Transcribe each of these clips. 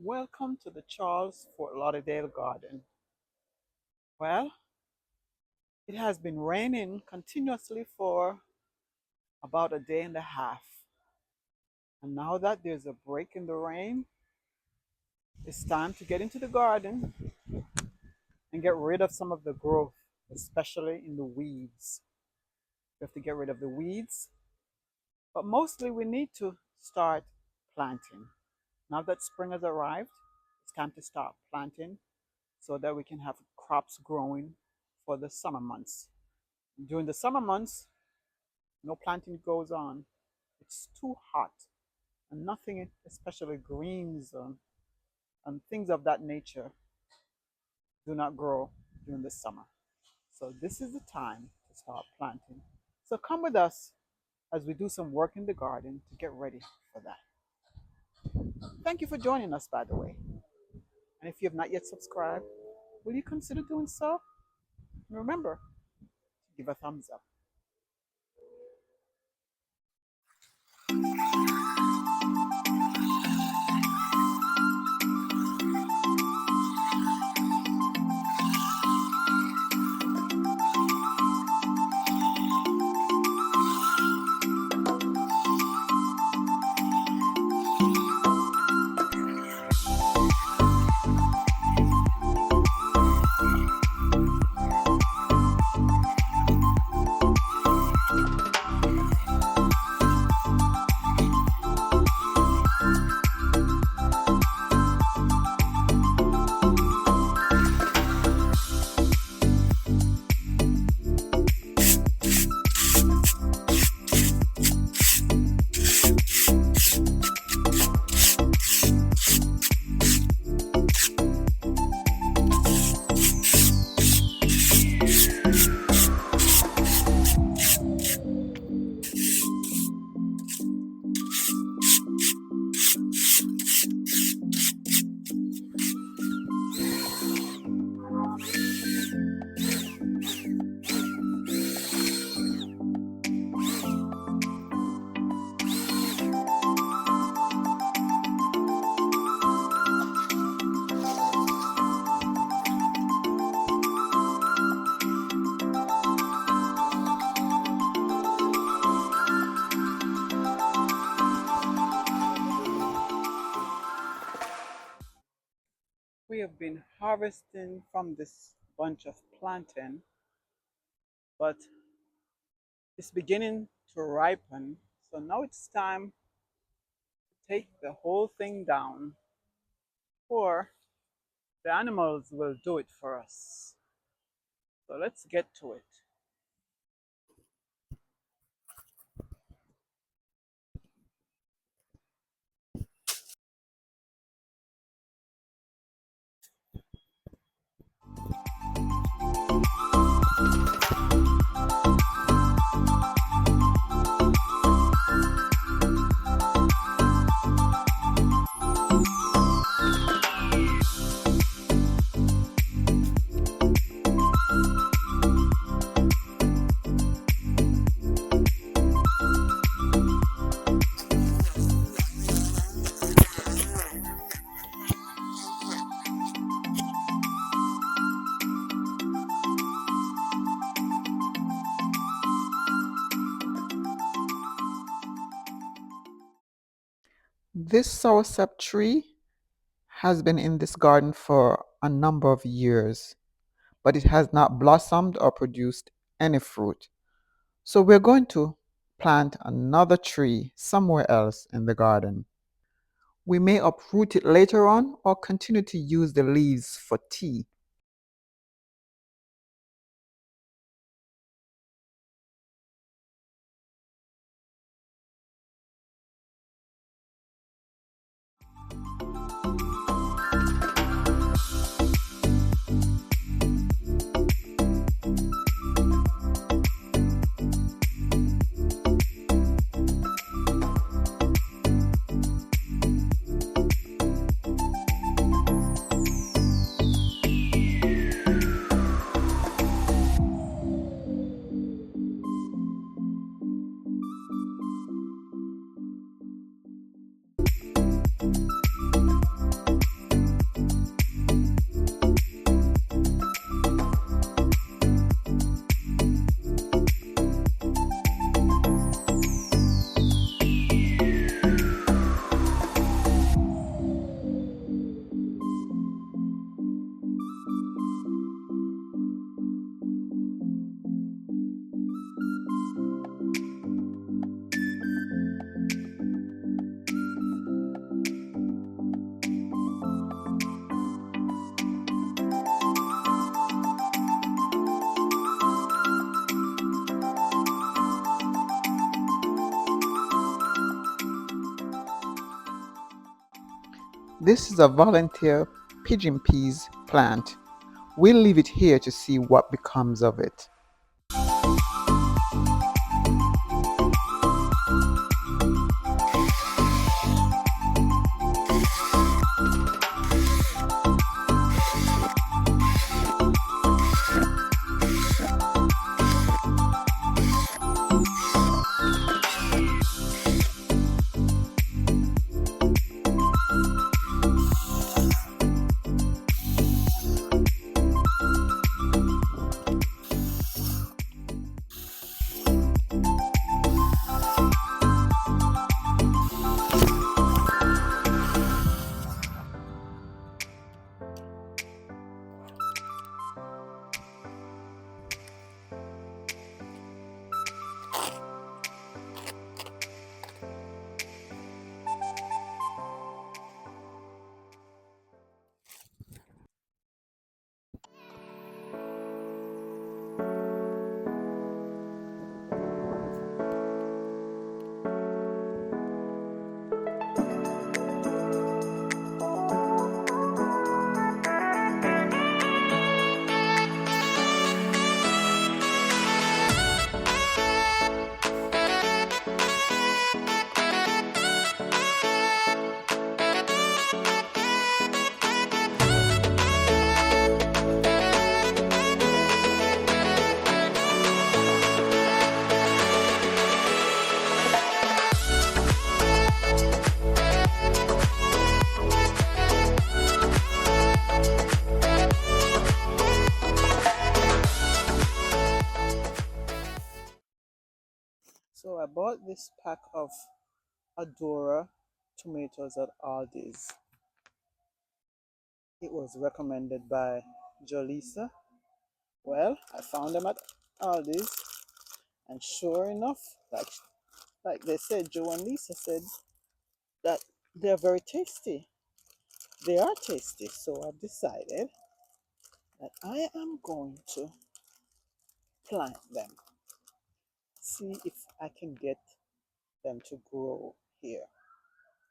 Welcome to the Charles Fort Lauderdale Garden. Well, it has been raining continuously for about a day and a half. And now that there's a break in the rain, it's time to get into the garden and get rid of some of the growth, especially in the weeds. We have to get rid of the weeds, but mostly we need to start planting. Now that spring has arrived, it's time to start planting so that we can have crops growing for the summer months. During the summer months, no planting goes on. It's too hot, and nothing, especially greens and things of that nature, do not grow during the summer. So this is the time to start planting. So come with us as we do some work in the garden to get ready for that. Thank you for joining us, by the way. And if you have not yet subscribed, will you consider doing so? And remember to give a thumbs up. We have been harvesting from this bunch of plantain, but it's beginning to ripen. So now it's time to take the whole thing down, or the animals will do it for us. So let's get to it. This soursop tree has been in this garden for a number of years, but it has not blossomed or produced any fruit. So we're going to plant another tree somewhere else in the garden. We may uproot it later on or continue to use the leaves for tea. This is a volunteer pigeon peas plant. We'll leave it here to see what becomes of it. So I bought this pack of Adora tomatoes at Aldi's. It was recommended by Jolisa. Well, I found them at Aldi's, and sure enough, like they said, Joe and Lisa said that they're very tasty. They are tasty, so I've decided that I am going to plant them. See if I can get them to grow here.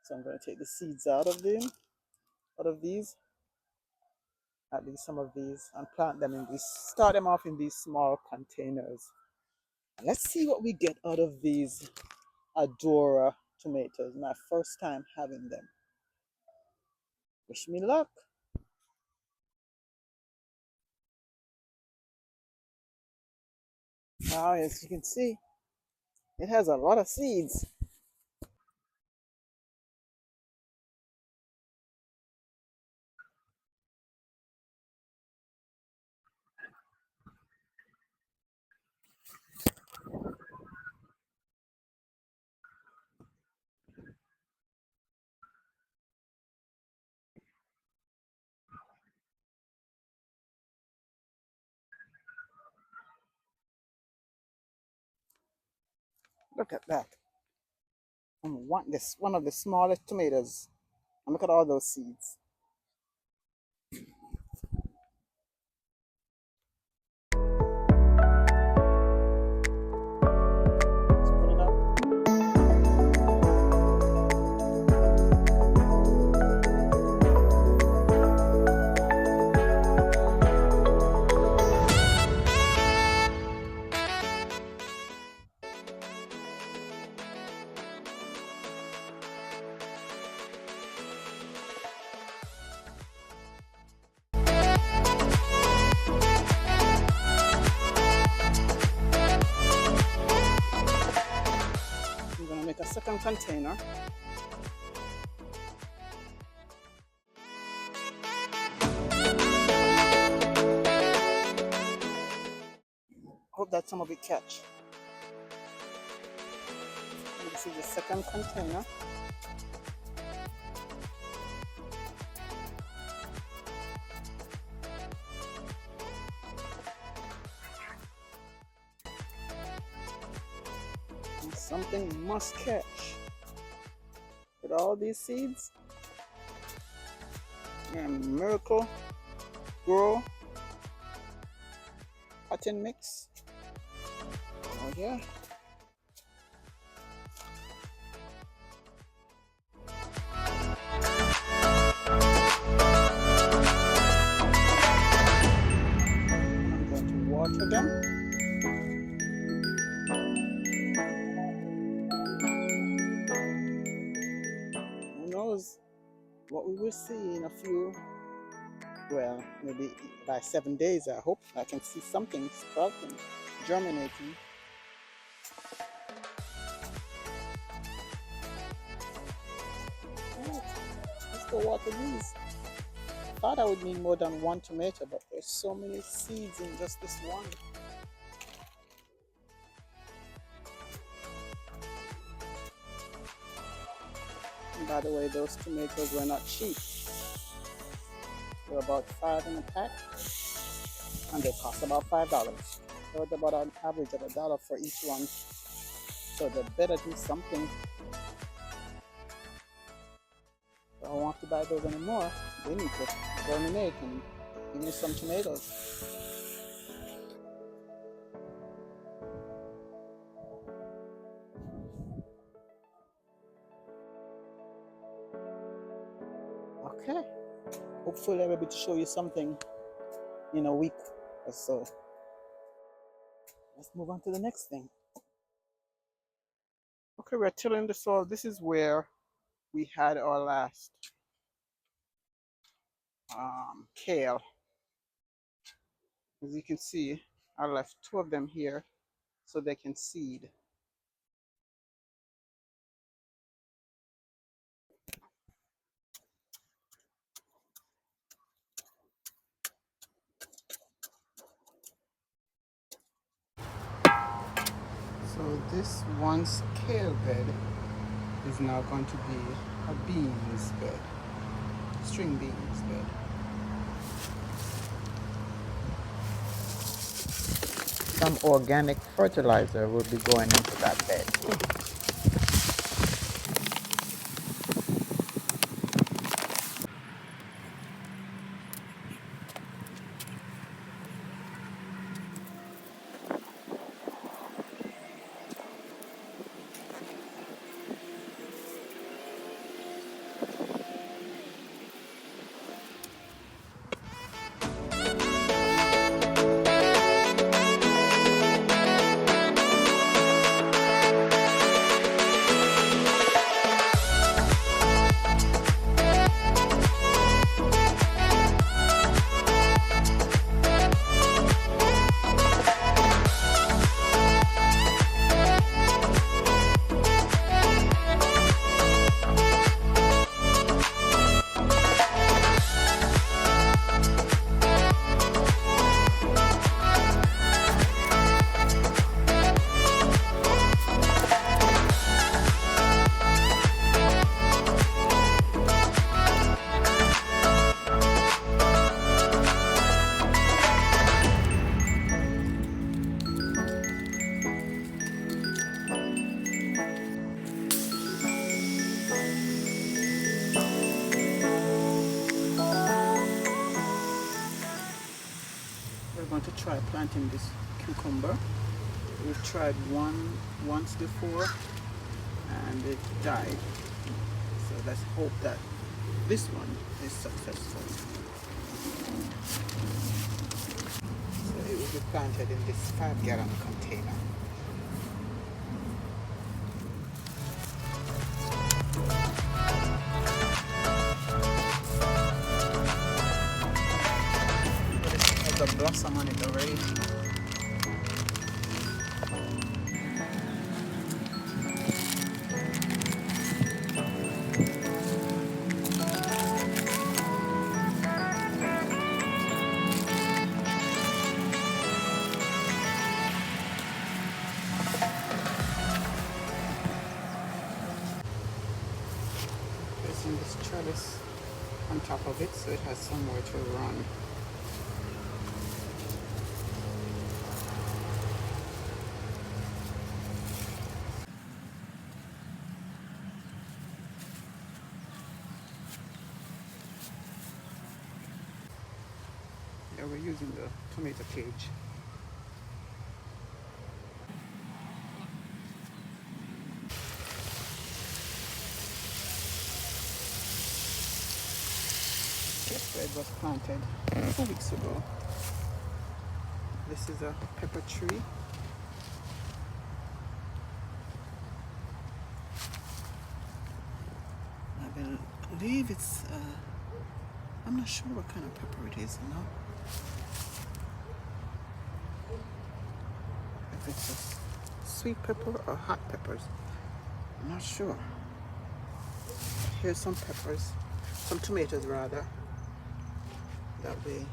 So I'm going to take the seeds out of these, at least some of these, and plant them in these, start them off in these small containers. Let's see what we get out of these Adora tomatoes. My first time having them. Wish me luck. Now, as you can see, it has a lot of seeds. Look at that. And one of the smallest tomatoes. And look at all those seeds. Let's put it up. I'm going to make a second container. Hope that some of it catch. This is the second container. And something must catch. With all these seeds. And Miracle Grow cotton mix. Oh yeah. what we will see in a few, well, maybe by 7 days, I hope I can see something sprouting, germinating. Oh, let's go water these. I thought I would need more than one tomato, but there's so many seeds in just this one. And by the way, those tomatoes were not cheap. They're about 5 in a pack, and they cost about $5. So it's about an average of $1 for each one. So they better do something. If I don't want to buy those anymore, they need to germinate and give me some tomatoes. Okay. Hopefully I'll be able to show you something in a week or so. Let's move on to the next thing. Okay, we're tilling the soil. This is where we had our last kale. As you can see, I left 2 of them here so they can seed. So this once kale bed is now going to be a beans bed, string beans bed. Some organic fertilizer will be going into that bed. We're going to try planting this cucumber. We've tried once before and it died. So let's hope that this one is successful. So it will be planted in this 5-gallon container. There's a blossom on it already. Placing this trellis on top of it so it has somewhere to run. Yeah, we're using the tomato cage. This bed was planted 2 weeks ago. This is a pepper tree. I've been believe it's, I'm not sure what kind of pepper it is, you know. If it's a sweet pepper or hot peppers. I'm not sure. Here's some peppers, some tomatoes rather, that we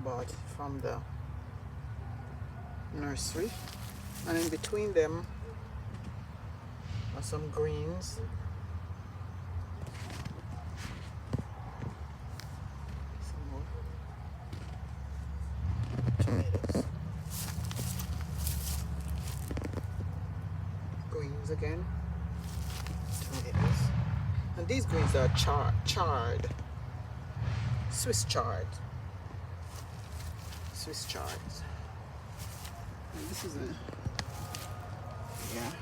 bought from the nursery. And in between them are some greens. Some more tomatoes. Greens again. Tomatoes. And these greens are charred. Swiss chard. Swiss chards. And this is a, yeah.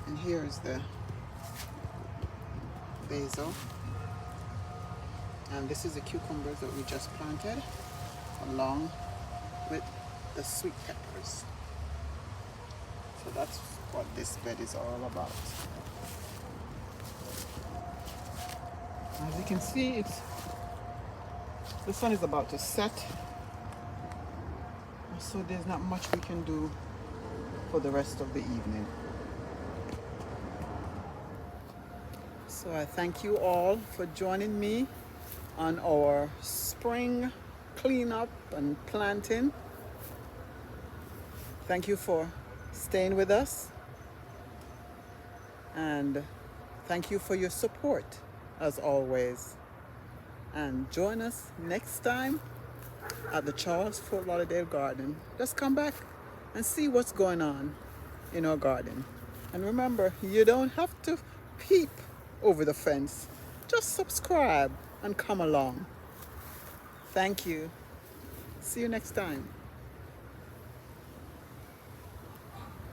And here is the basil. And this is the cucumbers that we just planted along with the sweet peppers. So that's what this bed is all about. As you can see, the sun is about to set, so there's not much we can do for the rest of the evening. So I thank you all for joining me on our spring cleanup and planting. Thank you for staying with us, and thank you for your support as always. And join us next time at the Charles Fort Lauderdale Garden. Just come back and see what's going on in our garden. And remember, you don't have to peep over the fence. Just subscribe and come along. Thank you. See you next time.